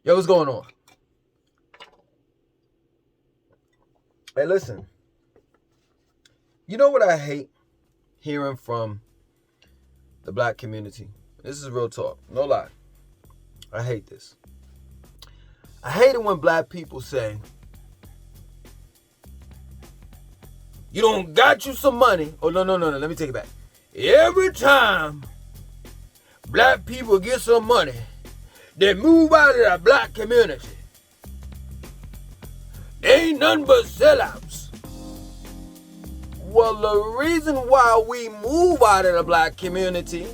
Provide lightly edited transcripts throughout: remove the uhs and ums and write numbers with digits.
Yo, what's going on? Hey, listen. You know what I hate hearing from the black community? This is real talk. No lie. I hate this. I hate it when black people say, you don't got you some money. Oh, no. Let me take it back. Every time black people get some money, they move out of the black community. They ain't nothing but sellouts. Well, the reason why we move out of the black community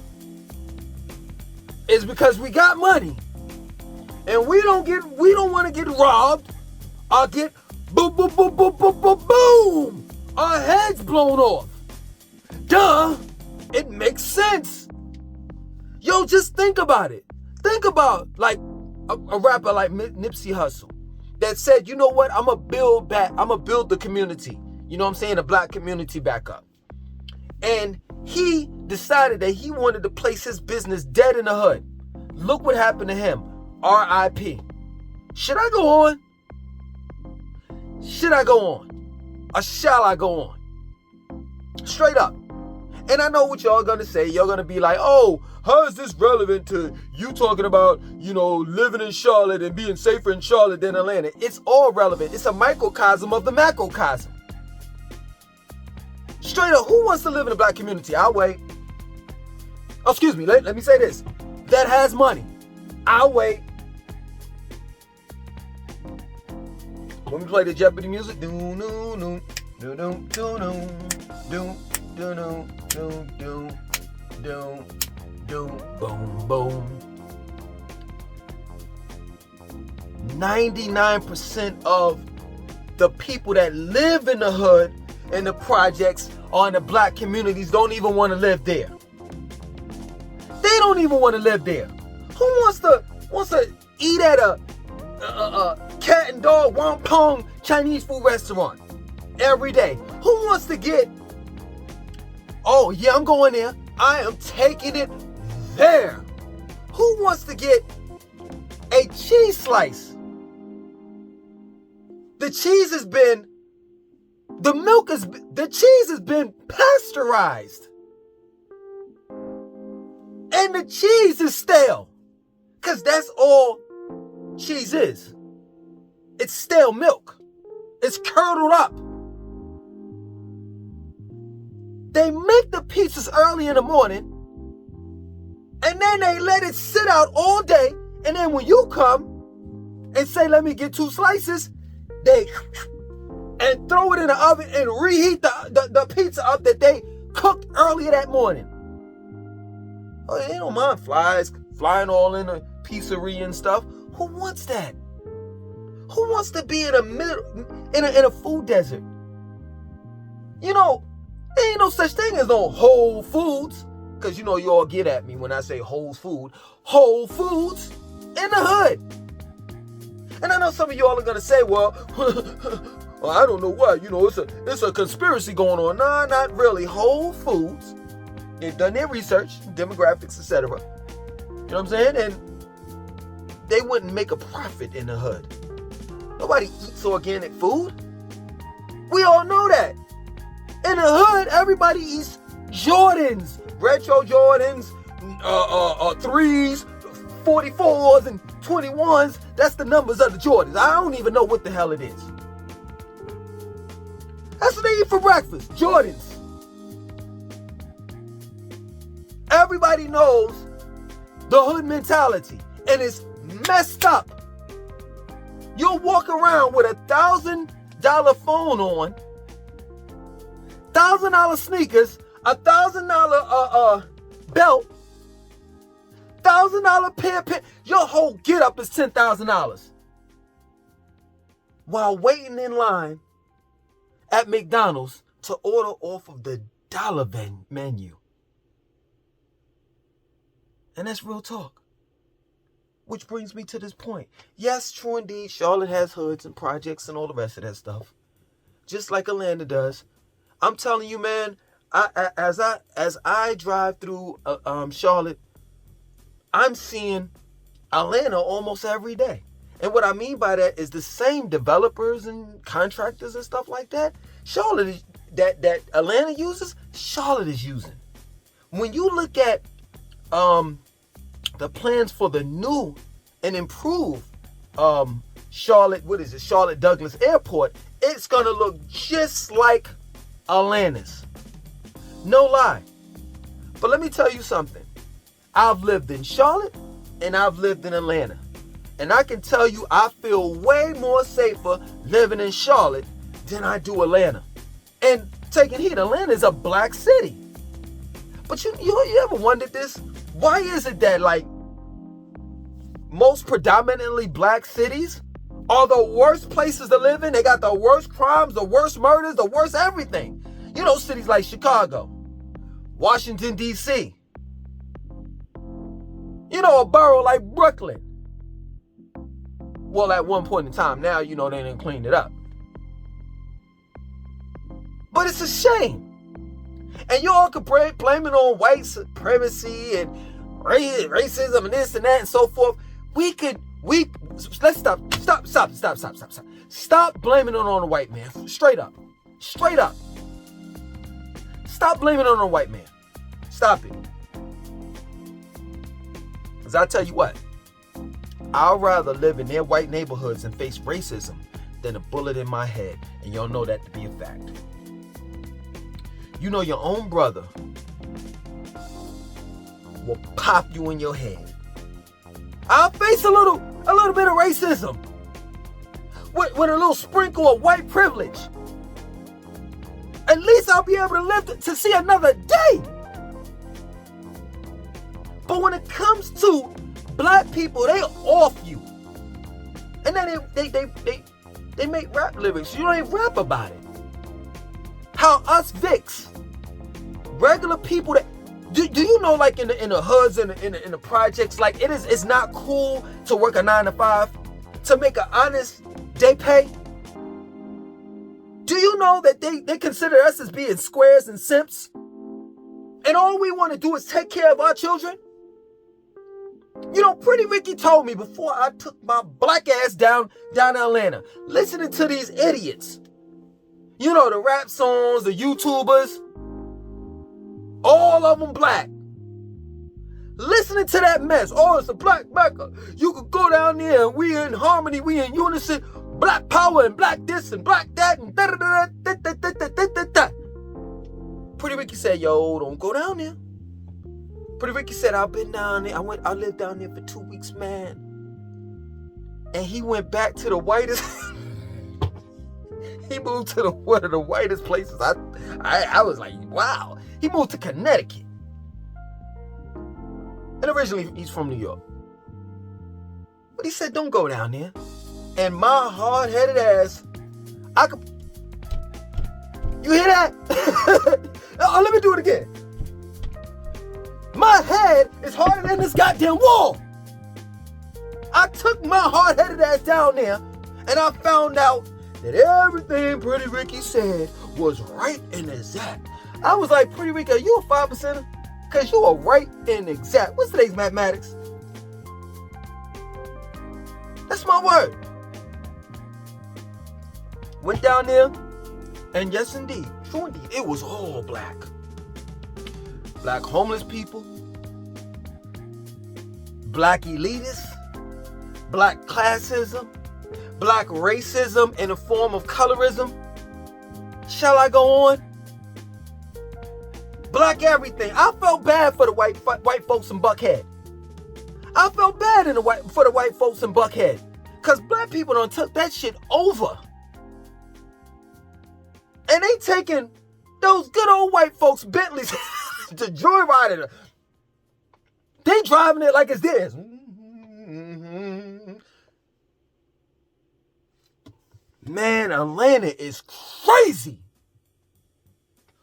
is because we got money. And we don't want to get robbed or get boom, our heads blown off. Duh, it makes sense. Yo, just think about it. Think about like a rapper like Nipsey Hussle that said, you know what, I'm gonna build the community. You know what I'm saying? The black community back up. And he decided that he wanted to place his business dead in the hood. Look what happened to him. R.I.P. Should I go on? Should I go on? Or shall I go on? Straight up. And I know what y'all gonna say. You're gonna be like, oh, how is this relevant to you talking about, living in Charlotte and being safer in Charlotte than Atlanta? It's all relevant. It's a microcosm of the macrocosm. Straight up, who wants to live in a black community? I'll wait. Oh, excuse me, let me say this. That has money. I'll wait. Let me play the Jeopardy music. Boom, boom. 99% of the people that live in the hood and the projects or in the black communities don't even want to live there. They don't even want to live there. Who wants to eat at a cat and dog wonton Chinese food restaurant every day? Who wants to get, oh yeah, I'm going there. I am taking it there. Who wants to get a cheese slice? The cheese has been, the cheese has been pasteurized. And the cheese is stale. Because that's all cheese is. It's stale milk. It's curdled up. They make the pizzas early in the morning. And then they let it sit out all day. And then when you come and say, let me get 2 slices, they and throw it in the oven and reheat the pizza up that they cooked earlier that morning. Oh, they don't mind flies flying all in a pizzeria and stuff. Who wants that? Who wants to be in a food desert? There ain't no such thing as no Whole Foods. Because you all get at me when I say Whole Food. Whole Foods in the hood. And I know some of y'all are going to say, well, I don't know why. It's a conspiracy going on. Nah, not really. Whole Foods. They've done their research, demographics, etc. You know what I'm saying? And they wouldn't make a profit in the hood. Nobody eats organic food. We all know that. In the hood, everybody eats Jordans, retro Jordans, 3s, 44s, and 21s. That's the numbers of the Jordans. I don't even know what the hell it is. That's what they eat for breakfast, Jordans. Everybody knows the hood mentality, and it's messed up. You'll walk around with $1,000 phone on, $1,000 sneakers, $1,000 belt, $1,000 pair of pants. Your whole get up is $10,000 while waiting in line at McDonald's to order off of the dollar menu. And that's real talk. Which brings me to this point. Yes, true indeed, Charlotte has hoods and projects and all the rest of that stuff. Just like Atlanta does. I'm telling you, man, as I drive through Charlotte, I'm seeing Atlanta almost every day. And what I mean by that is the same developers and contractors and stuff like that, Charlotte is, that Atlanta uses, Charlotte is using. When you look at the plans for the new and improved Charlotte Douglas Airport, it's gonna look just like Atlanta's. No lie. But let me tell you something. I've lived in Charlotte and I've lived in Atlanta. And I can tell you I feel way more safer living in Charlotte than I do Atlanta. And taking heed, Atlanta is a black city. But you ever wondered this? Why is it that like most predominantly black cities are the worst places to live in? They got the worst crimes, the worst murders, the worst everything. You know, cities like Chicago, Washington, D.C. You know, a borough like Brooklyn. Well, at one point in time, now, you know, they didn't clean it up. But it's a shame. And you all could blame it on white supremacy and racism and this and that and so forth. Let's stop. Stop blaming it on the white man. Straight up. Stop blaming it on the white man. Stop it. Because I tell you what, I'd rather live in their white neighborhoods and face racism than a bullet in my head. And y'all know that to be a fact. You know your own brother will pop you in your head. I'll face a little bit of racism with a little sprinkle of white privilege. At least I'll be able to live to see another day. But when it comes to black people, they off you. And then they make rap lyrics. You don't even rap about it. How us Vicks, regular people that do you know, like in the hoods and in the projects, like it's not cool to work a 9 to 5 to make an honest day pay. Do you know that they consider us as being squares and simps? And all we want to do is take care of our children? You know, Pretty Ricky told me before I took my black ass down to Atlanta, listening to these idiots. You know, the rap songs, the YouTubers, all of them black. Listening to that mess. Oh, it's a black Mecca. You could go down there and we in harmony, we in unison. Black power and black this and black that and da da da da da da da da da. Pretty Ricky said, yo, don't go down there. Pretty Ricky said, I've been down there. I lived down there for 2 weeks, man. And he went back to the whitest. He moved to one of the whitest places. I was like, wow. He moved to Connecticut. And originally he's from New York. But he said, don't go down there. And my hard-headed ass, you hear that? Oh, let me do it again. My head is harder than this goddamn wall. I took my hard-headed ass down there and I found out that everything Pretty Ricky said was right and exact. I was like, Pretty Ricky, are you a 5%er? Because you are right and exact. What's today's mathematics? That's my word. Went down there, and yes indeed, true indeed, it was all black. Black homeless people, black elitists, black classism, black racism in the form of colorism. Shall I go on? Black everything. I felt bad for the white folks in Buckhead. I felt bad for the white folks in Buckhead. Because black people done took that shit over. And they taking those good old white folks Bentleys to joyride it. They driving it like it's theirs. Man, Atlanta is crazy.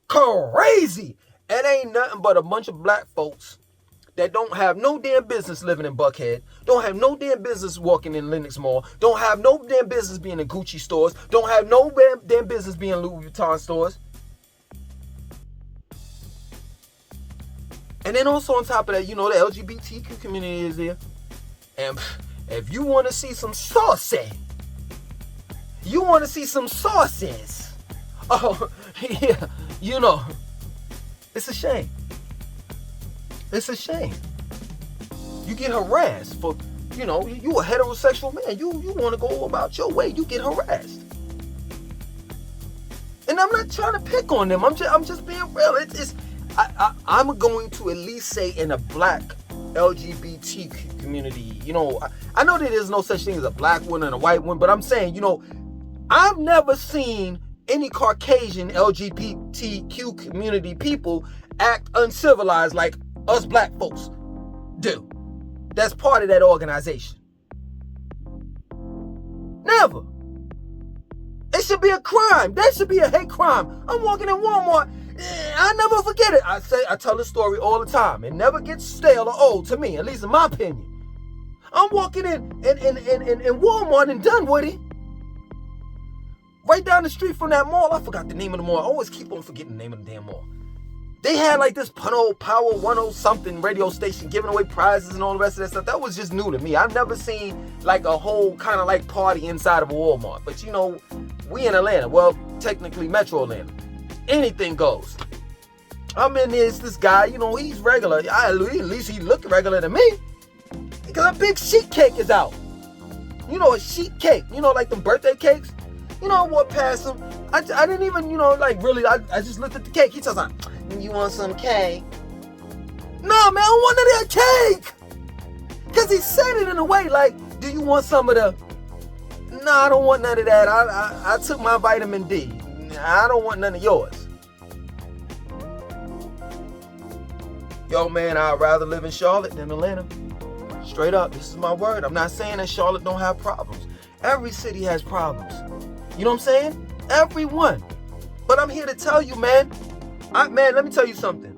Crazy. It ain't nothing but a bunch of black folks that don't have no damn business living in Buckhead, don't have no damn business walking in Lenox Mall, don't have no damn business being in Gucci stores, don't have no damn business being in Louis Vuitton stores. And then also on top of that, you know, the LGBTQ community is there. And If you want to see some sauce, you want to see some sauces. Oh, yeah, you know, it's a shame. It's a shame. You get harassed for, you know, you a heterosexual man. You want to go about your way. You get harassed. And I'm not trying to pick on them. I'm just being real. I'm going to at least say in a black LGBT community, you know, I know that there's no such thing as a black one and a white one, but I'm saying, you know, I've never seen any Caucasian LGBTQ community people act uncivilized like us black folks do. That's part of that organization. Never. It should be a crime. That should be a hate crime. I'm walking in Walmart. I never forget it. I tell this story all the time. It never gets stale or old to me, at least in my opinion. I'm walking in Walmart in Dunwoody. Right down the street from that mall. I forgot the name of the mall. I always keep on forgetting the name of the damn mall. They had like this Power 10 something radio station giving away prizes and all the rest of that stuff. That was just new to me. I've never seen like a whole kind of like party inside of a Walmart. But you know, we in Atlanta. Well, technically Metro Atlanta. Anything goes. I'm in this guy, you know, he's regular. At least he looked regular to me. Because a big sheet cake is out. You know, a sheet cake. You know, like them birthday cakes. You know, I walked past him. I didn't even, you know, like really, I just looked at the cake. He tells me, you want some cake? No, man, I don't want none of that cake. Because he said it in a way like, do you want some of the... No, I don't want none of that. I took my vitamin D. I don't want none of yours. Yo, man, I'd rather live in Charlotte than Atlanta. Straight up, this is my word. I'm not saying that Charlotte don't have problems. Every city has problems. You know what I'm saying? Everyone. But I'm here to tell you, man, let me tell you something.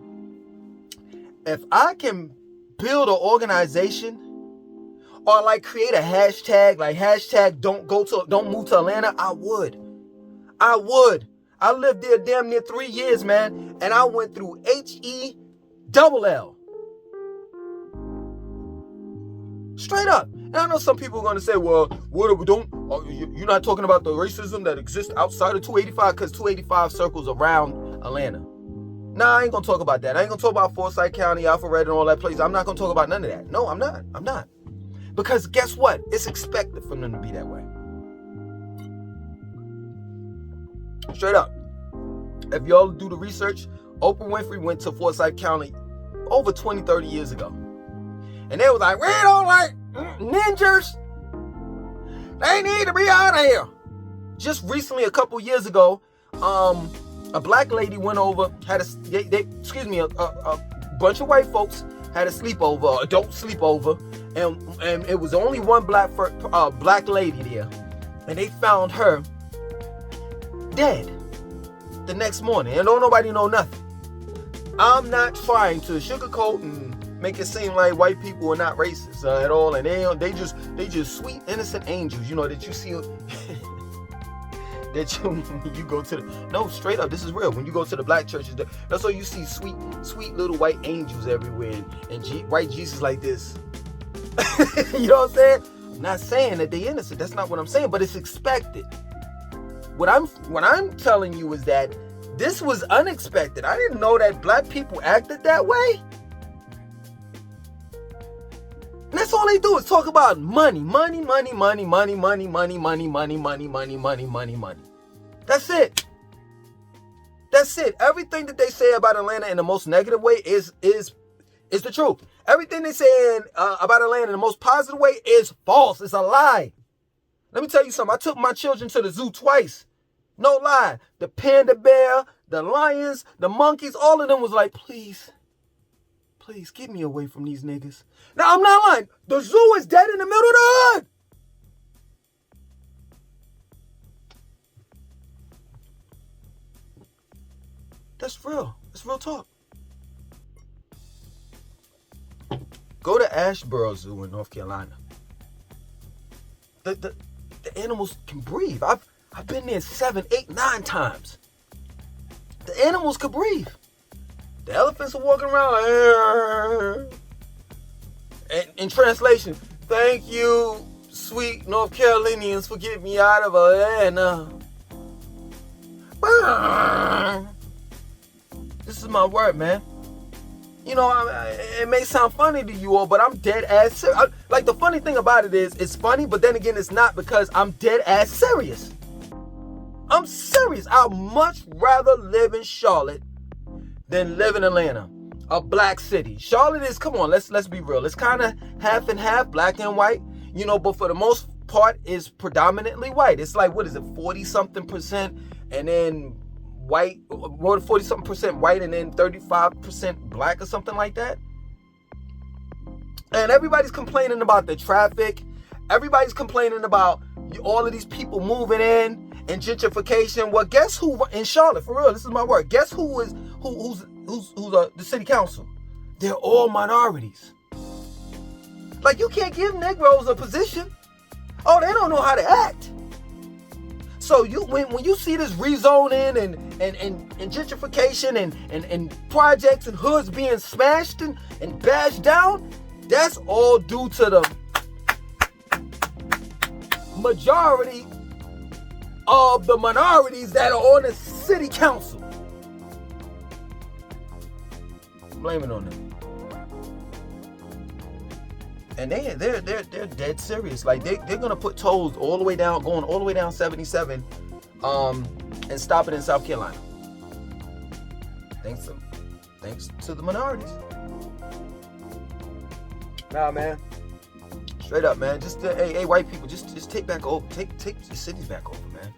If I can build an organization or like create a hashtag, like hashtag don't move to Atlanta, I would. I lived there damn near 3 years, man, and I went through HELL. Straight up. And I know some people are going to say, well, you're not talking about the racism that exists outside of 285 because 285 circles around Atlanta. Nah, I ain't gonna talk about that. I ain't gonna talk about Forsyth County, Alpharetta, and all that place. I'm not gonna talk about none of that. No, I'm not. Because guess what? It's expected for them to be that way. Straight up. If y'all do the research, Oprah Winfrey went to Forsyth County over 20, 30 years ago. And they was like, we don't like ninjas. They need to be out of here. Just recently, a couple years ago, a black lady went over, had a bunch of white folks had a sleepover, adult sleepover, and it was only one black lady there, and they found her dead the next morning, and don't nobody know nothing. I'm not trying to sugarcoat and make it seem like white people are not racist at all, and they just sweet innocent angels, you know, that you see. That you go to no, straight up, this is real. When you go to the black churches, that's why you see sweet little white angels everywhere and white Jesus like this. You know what I'm saying? I'm not saying that they innocent. That's not what I'm saying, but it's expected. What I'm telling you is that this was unexpected. I didn't know that black people acted that way. And that's all they do is talk about money. That's it. Everything that they say about Atlanta in the most negative way is the truth. Everything they say about Atlanta in the most positive way is false. It's a lie. Let me tell you something. I took my children to the zoo twice. No lie. The panda bear, the lions, the monkeys, all of them was like, please get me away from these niggas. Now, I'm not lying. The zoo is dead in the middle of the hood. That's real. That's real talk. Go to Asheboro Zoo in North Carolina. The animals can breathe. I've been there 7, 8, 9 times. The animals can breathe. The elephants are walking around like, in translation, Thank you, sweet North Carolinians, for getting me out of Atlanta. This is my word, man. You know, it may sound funny to you all, but I'm dead ass serious. Like, the funny thing about it is, it's funny, but then again, it's not, because I'm dead ass serious. I'm serious. I'd much rather live in Charlotte than live in Atlanta, a black city. Charlotte is, come on, let's be real. It's kind of half and half, black and white, you know, but for the most part, is predominantly white. It's like, what is it, 40-something%, and then white, 40-something% white, and then 35% black or something like that. And everybody's complaining about the traffic. Everybody's complaining about all of these people moving in and gentrification. Well, guess who in Charlotte, for real, this is my word, guess who's the city council? They're all minorities. Like, you can't give Negroes a position. Oh, they don't know how to act. So when you see this rezoning and gentrification and projects and hoods being smashed and bashed down, that's all due to the majority of the minorities that are on the city council. Blame it on them. And they're dead serious. Like, they're gonna put tolls all the way down, going all the way down 77, and stop it in South Carolina. Thanks to the minorities. Nah, man. Straight up, man. Just hey, white people, just take back over. Take the cities back over, man.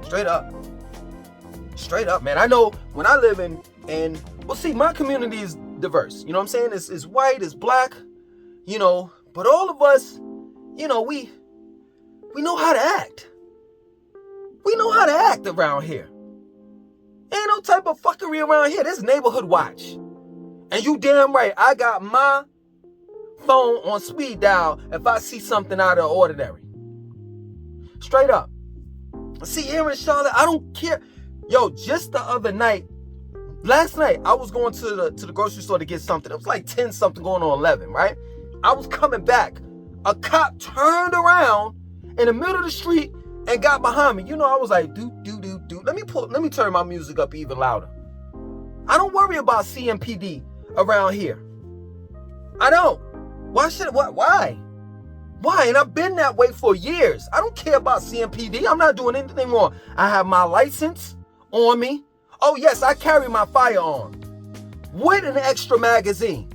Straight up, man. I know when I live in well, see, my community is diverse. You know what I'm saying? It's white, it's black. You know, but all of us, you know, we know how to act. We know how to act around here. Ain't no type of fuckery around here. This neighborhood watch. And you damn right, I got my phone on speed dial if I see something out of the ordinary. Straight up. See, here in Charlotte, I don't care. Yo, just the other night, last night, I was going to the grocery store to get something. It was like 10 something going on 11, right? I was coming back. A cop turned around in the middle of the street and got behind me. You know, I was like, do. Let me turn my music up even louder. I don't worry about CMPD around here. I don't. Why? Why? And I've been that way for years. I don't care about CMPD. I'm not doing anything wrong. I have my license on me. Oh, yes, I carry my firearm with an extra magazine.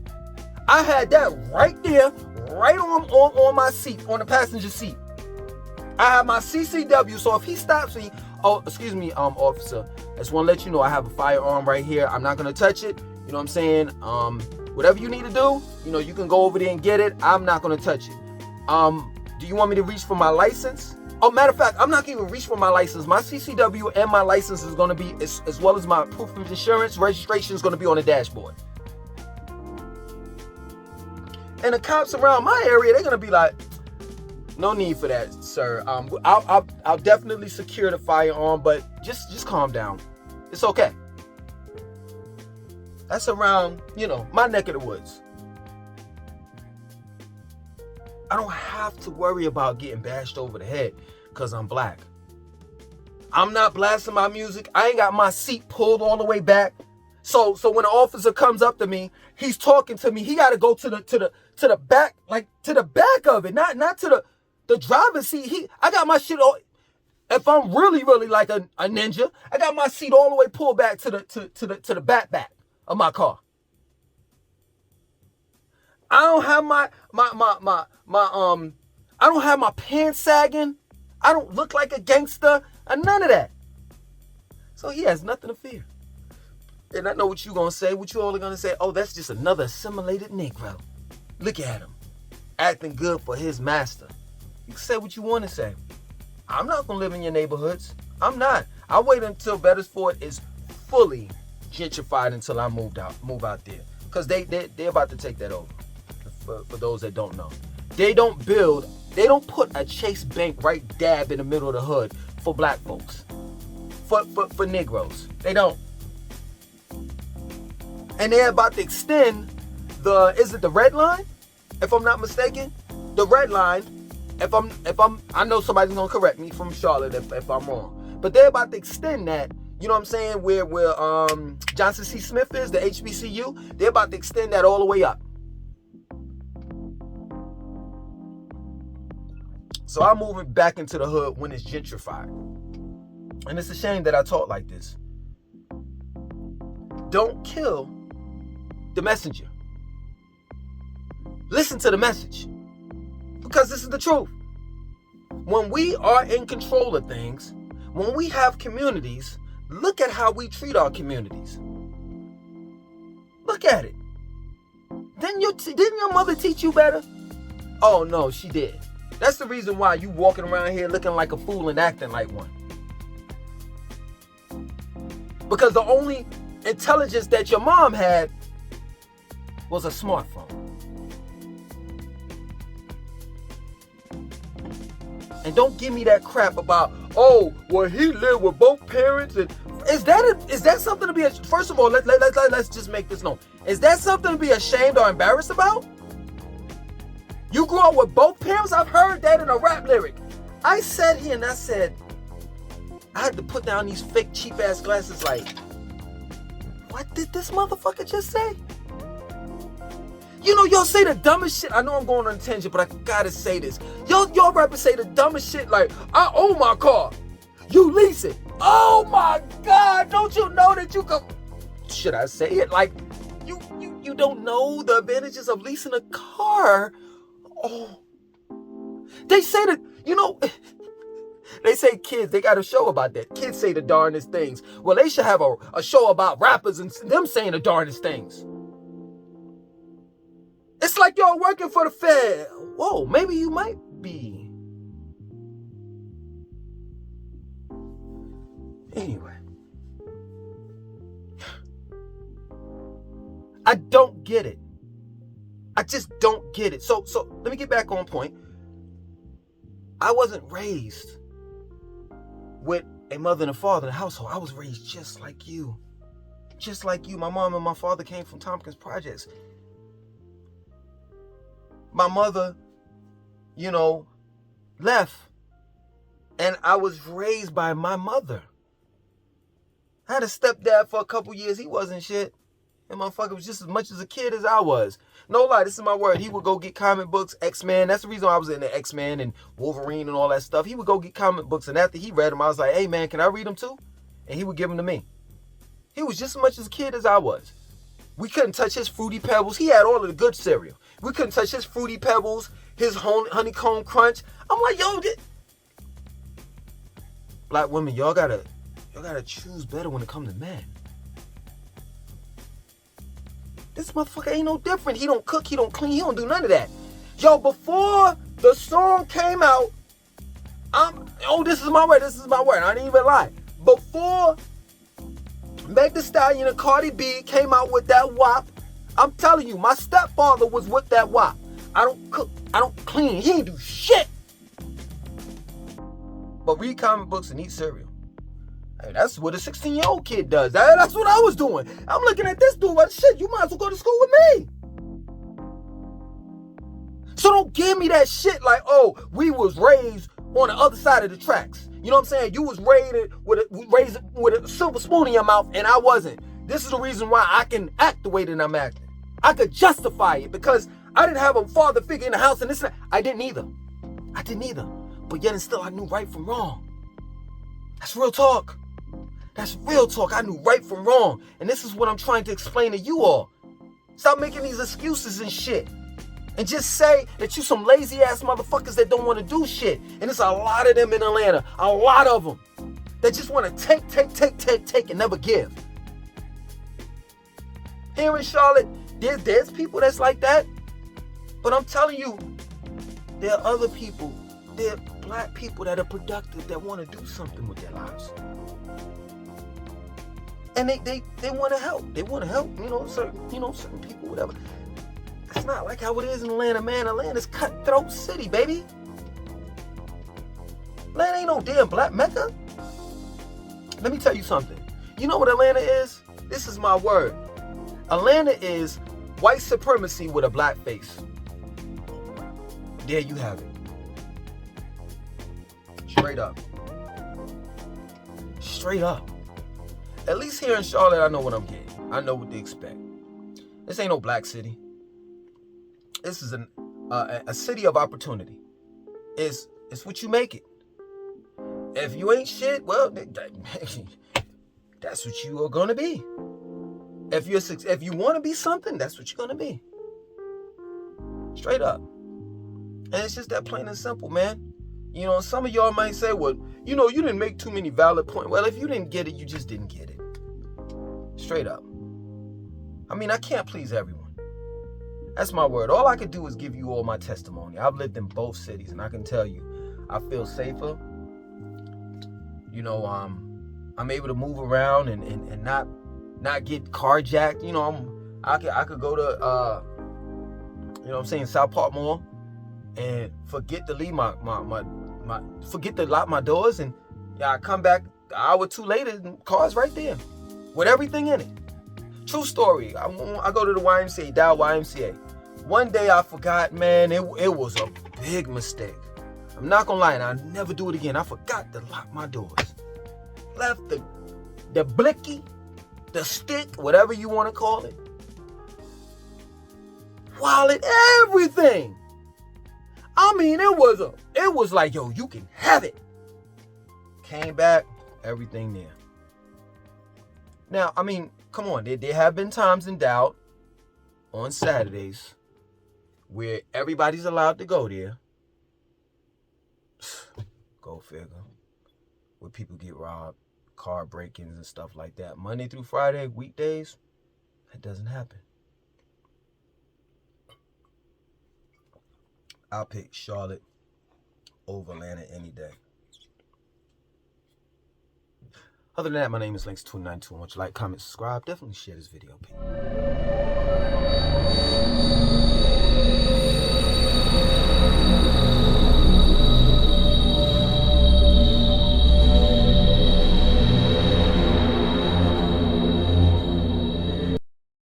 I had that right there, right on my seat, on the passenger seat. I have my CCW, so if he stops me, oh, excuse me, officer, I just want to let you know I have a firearm right here. I'm not going to touch it. You know what I'm saying? Whatever you need to do, you know, you can go over there and get it. I'm not going to touch it. Do you want me to reach for my license? Oh, matter of fact, I'm not going to even reach for my license. My CCW and my license is going to be, as well as my proof of insurance, registration is going to be on the dashboard. And the cops around my area, they're gonna be like, no need for that, sir. I'll definitely secure the firearm, but just calm down. It's okay. That's around, you know, my neck of the woods. I don't have to worry about getting bashed over the head because I'm black. I'm not blasting my music. I ain't got my seat pulled all the way back. So when an officer comes up to me, he's talking to me. He got to go to the back, like to the back of it, not to the driver's seat. I got my shit all. If I'm really like a ninja, I got my seat all the way pulled back to the back of my car. I don't have I don't have my pants sagging. I don't look like a gangster and none of that. So he has nothing to fear. And I know what you're going to say. What you all are going to say, oh, that's just another assimilated Negro. Look at him. Acting good for his master. You can say what you want to say. I'm not going to live in your neighborhoods. I'm not. I'll wait until Beresford is fully gentrified until I move out there. Because they're about to take that over. For those that don't know. They don't put a Chase Bank right dab in the middle of the hood for black folks. For Negroes. They don't. And they're about to extend the red line? If I'm not mistaken. the red line, I know somebody's gonna correct me from Charlotte if I'm wrong, but they're about to extend that. You know what I'm saying? Where Johnson C. Smith is, the HBCU, they're about to extend that all the way up. So I'm moving back into the hood when it's gentrified. And it's a shame that I talk like this. Don't kill the messenger. Listen to the message. Because this is the truth. When we are in control of things, when we have communities, look at how we treat our communities. Look at it. Didn't your mother teach you better? Oh no, she did. That's the reason why you walking around here looking like a fool and acting like one. Because the only intelligence that your mom had was a smartphone. And don't give me that crap about, oh, well, he lived with both parents. And is that something to be, first of all, let's just make this known. Is that something to be ashamed or embarrassed about? You grew up with both parents? I've heard that in a rap lyric. I sat here and I said, I had to put down these fake cheap ass glasses like, what did this motherfucker just say? You know, y'all say the dumbest shit. I know I'm going on a tangent, but I gotta say this. Y'all rappers say the dumbest shit like, I own my car. You lease it. Oh my God, don't you know that you can... Should I say it? Like, you don't know the advantages of leasing a car. Oh. They say that, you know... They say kids, they got a show about that. Kids say the darndest things. Well, they should have a show about rappers and them saying the darndest things. It's like y'all working for the Fed. Whoa, maybe you might be. Anyway. I don't get it. I just don't get it. So let me get back on point. I wasn't raised with a mother and a father in the household. I was raised just like you. Just like you. My mom and my father came from Tompkins Projects. My mother, you know, left. And I was raised by my mother. I had a stepdad for a couple years. He wasn't shit. That motherfucker was just as much as a kid as I was. No lie, this is my word. He would go get comic books, X-Men. That's the reason I was into X-Men and Wolverine and all that stuff. He would go get comic books, and after he read them, I was like, hey, man, can I read them too? And he would give them to me. He was just as much as a kid as I was. We couldn't touch his Fruity Pebbles. He had all of the good cereal. We couldn't touch his Fruity Pebbles, his Honeycomb Crunch. I'm like, yo, black women, y'all gotta choose better when it comes to men. This motherfucker ain't no different. He don't cook, he don't clean, he don't do none of that. Yo, before the song came out, this is my word, I didn't even lie. Before Meg Thee Stallion and Cardi B came out with that WAP, I'm telling you, my stepfather was with that WAP. I don't cook, I don't clean, he ain't do shit but read comic books and eat cereal. Hey, that's what a 16-year-old kid does. That's what I was doing. I'm looking at this dude like, shit, you might as well go to school with me. So don't give me that shit like, oh, we was raised on the other side of the tracks. You know what I'm saying? You was raised with a silver spoon in your mouth and I wasn't. This is the reason why I can act the way that I'm acting. I could justify it because I didn't have a father figure in the house and this and that. I didn't either. But yet and still I knew right from wrong. That's real talk. That's real talk. I knew right from wrong. And this is what I'm trying to explain to you all. Stop making these excuses and shit. And just say that you some lazy ass motherfuckers that don't want to do shit. And there's a lot of them in Atlanta. A lot of them. That just want to take and never give. Here in Charlotte, there's people that's like that. But I'm telling you, there are other people. There are black people that are productive that want to do something with their lives. And they want to help. They want to help, certain people, whatever. That's not like how it is in Atlanta, man. Atlanta's cutthroat city, baby. Atlanta ain't no damn black Mecca. Let me tell you something. You know what Atlanta is? This is my word. Atlanta is white supremacy with a black face. there you have it. Straight up. Straight up. At least here in Charlotte, I know what I'm getting. I know what to expect. This ain't no black city. This is a city of opportunity. It's what you make it. If you ain't shit, well, that's what you are gonna be. If you want to be something, that's what you're gonna be. Straight up. And it's just that plain and simple, man. You know, some of y'all might say, well, you know, you didn't make too many valid points. Well, if you didn't get it, you just didn't get it. Straight up. I mean, I can't please everyone. That's my word. All I can do is give you all my testimony. I've lived in both cities, and I can tell you, I feel safer. You know, I'm able to move around and not get carjacked. You know, I could go to you know what I'm saying, South Park Mall and forget to leave forget to lock my doors, and I come back an hour or two later and car's right there with everything in it. True story. I go to the YMCA, Dow YMCA. One day I forgot, man, it was a big mistake. I'm not gonna lie, and I'll never do it again. I forgot to lock my doors. Left the blicky, the stick, whatever you want to call it, wallet, everything. I mean, it was like, yo, you can have it. Came back, everything there. Now, I mean, come on, there have been times in doubt on Saturdays where everybody's allowed to go there. Go figure. Where people get robbed, car break-ins and stuff like that. Monday through Friday, weekdays, that doesn't happen. I'll pick Charlotte over Atlanta any day. Other than that, my name is Links292. Want you to like, comment, subscribe. Definitely share this video, people.